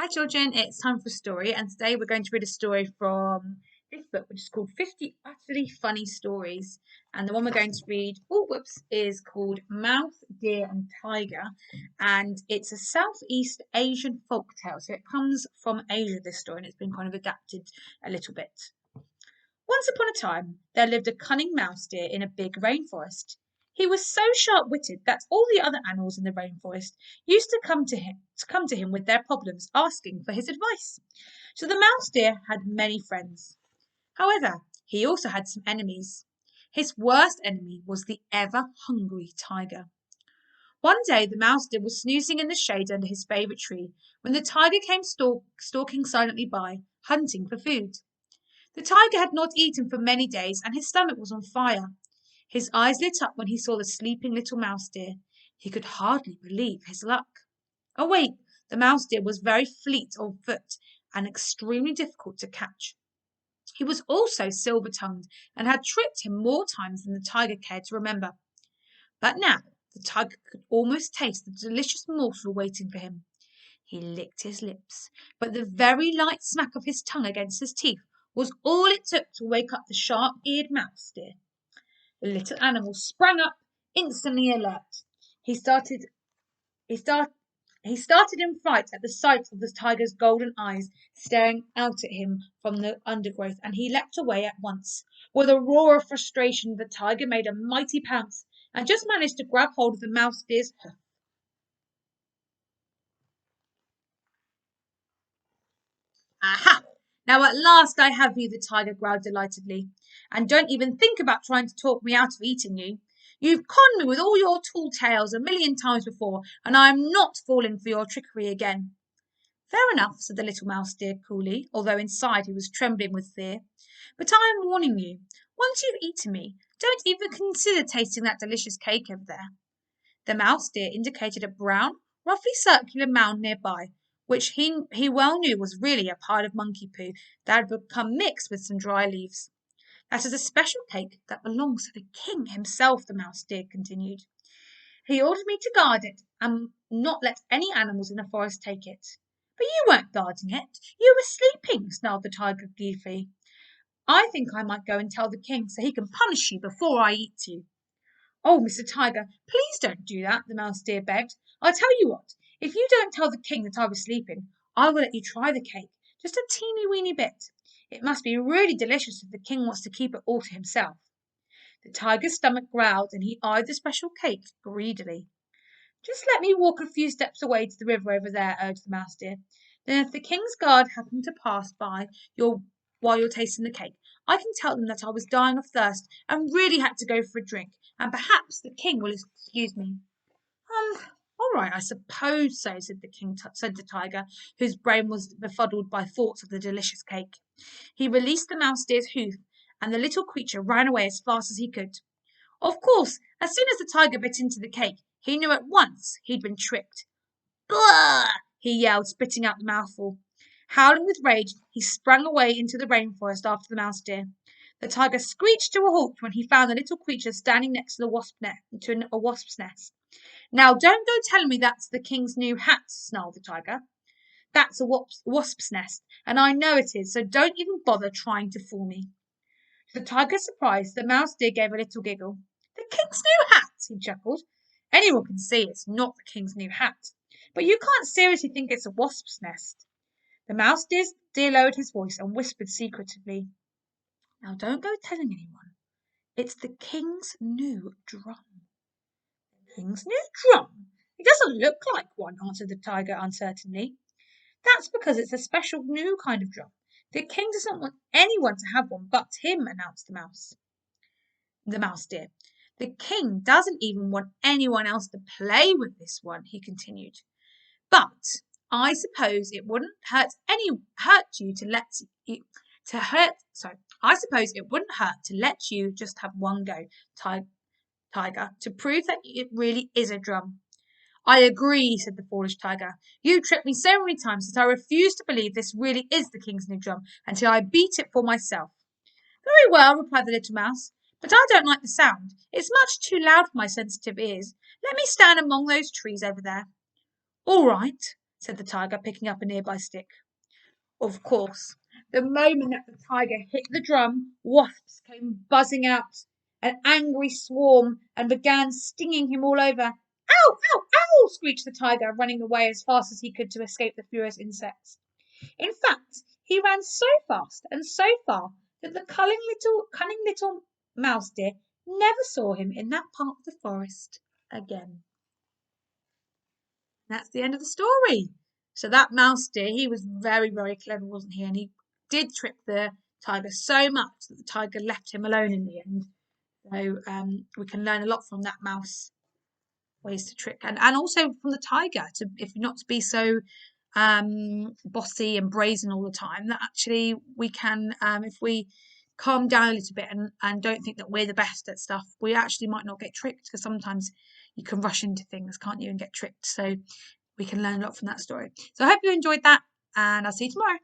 Hi children, it's time for a story, and today we're going to read a story from this book, which is called 50 Utterly Funny Stories. And the one we're going to read, is called Mouse, Deer and Tiger, and it's a Southeast Asian folk tale. So it comes from Asia, this story, and it's been kind of adapted a little bit. Once upon a time, there lived a cunning mouse deer in a big rainforest. He was so sharp-witted that all the other animals in the rainforest used to come to him with their problems, asking for his advice. So the mouse deer had many friends. However, he also had some enemies. His worst enemy was the ever-hungry tiger. One day the mouse deer was snoozing in the shade under his favourite tree when the tiger came stalking silently by, hunting for food. The tiger had not eaten for many days, and his stomach was on fire. His eyes lit up when he saw the sleeping little mouse deer. He could hardly believe his luck. Awake, the mouse deer was very fleet of foot and extremely difficult to catch. He was also silver-tongued and had tricked him more times than the tiger cared to remember. But now the tiger could almost taste the delicious morsel waiting for him. He licked his lips, but the very light smack of his tongue against his teeth was all it took to wake up the sharp-eared mouse deer. The little animal sprang up, instantly alert. He started in fright at the sight of the tiger's golden eyes staring out at him from the undergrowth, and he leapt away at once. With a roar of frustration, the tiger made a mighty pounce and just managed to grab hold of the mouse deer's hoof. Aha! Now at last I have you, the tiger growled delightedly. And don't even think about trying to talk me out of eating you. You've conned me with all your tall tales a million times before, and I am not falling for your trickery again. Fair enough, said the little mouse deer coolly, although inside he was trembling with fear. But I am warning you. Once you've eaten me, don't even consider tasting that delicious cake over there. The mouse deer indicated a brown, roughly circular mound nearby, which he well knew was really a pile of monkey poo that had become mixed with some dry leaves. That is a special cake that belongs to the king himself, the mouse deer continued. He ordered me to guard it and not let any animals in the forest take it. But you weren't guarding it. You were sleeping, snarled the tiger gleefully. I think I might go and tell the king so he can punish you before I eat you. Oh, Mr. Tiger, please don't do that, the mouse deer begged. I'll tell you what, if you don't tell the king that I was sleeping, I will let you try the cake, just a teeny-weeny bit. It must be really delicious if the king wants to keep it all to himself. The tiger's stomach growled and he eyed the special cake greedily. Just let me walk a few steps away to the river over there, urged the mouse deer. Then if the king's guard happen to pass by while you're tasting the cake, I can tell them that I was dying of thirst and really had to go for a drink, and perhaps the king will excuse me. All right, I suppose so, said the tiger, whose brain was befuddled by thoughts of the delicious cake. He released the mouse deer's hoof, and the little creature ran away as fast as he could. Of course, as soon as the tiger bit into the cake, he knew at once he'd been tricked. Blah! He yelled, spitting out the mouthful. Howling with rage, he sprang away into the rainforest after the mouse deer. The tiger screeched to a halt when he found the little creature standing next to a wasp's nest. Now, don't go telling me that's the king's new hat, snarled the tiger. That's a wasp's nest, and I know it is, so don't even bother trying to fool me. To the tiger's surprise, the mouse deer gave a little giggle. The king's new hat, he chuckled. Anyone can see it's not the king's new hat, but you can't seriously think it's a wasp's nest. The mouse deer lowered his voice and whispered secretively. Now don't go telling anyone. It's the king's new drum. The king's new drum? It doesn't look like one, answered the tiger uncertainly. That's because it's a special new kind of drum. The king doesn't want anyone to have one but him, announced the mouse deer. The king doesn't even want anyone else to play with this one, he continued. But I suppose it wouldn't hurt you to let you I suppose it wouldn't hurt to let you just have one go, tiger, to prove that it really is a drum. I agree, said the foolish tiger. You tricked me so many times that I refuse to believe this really is the king's new drum until I beat it for myself. Very well, replied the little mouse, but I don't like the sound. It's much too loud for my sensitive ears. Let me stand among those trees over there. All right, said the tiger, picking up a nearby stick. Of course, the moment that the tiger hit the drum, wasps came buzzing out, an angry swarm, and began stinging him all over. Ow, ow, ow, screeched the tiger, running away as fast as he could to escape the furious insects. In fact, he ran so fast and so far that the cunning little mouse deer never saw him in that part of the forest again. That's the end of the story. So that mouse deer, he was very, very clever, wasn't he? And he did trick the tiger so much that the tiger left him alone in the end. So we can learn a lot from that mouse, ways to trick, and also from the tiger to, if not to be so bossy and brazen all the time. That actually we can, if we calm down a little bit and don't think that we're the best at stuff, we actually might not get tricked, because sometimes you can rush into things, can't you, and get tricked. So we can learn a lot from that story. So I hope you enjoyed that, and I'll see you tomorrow.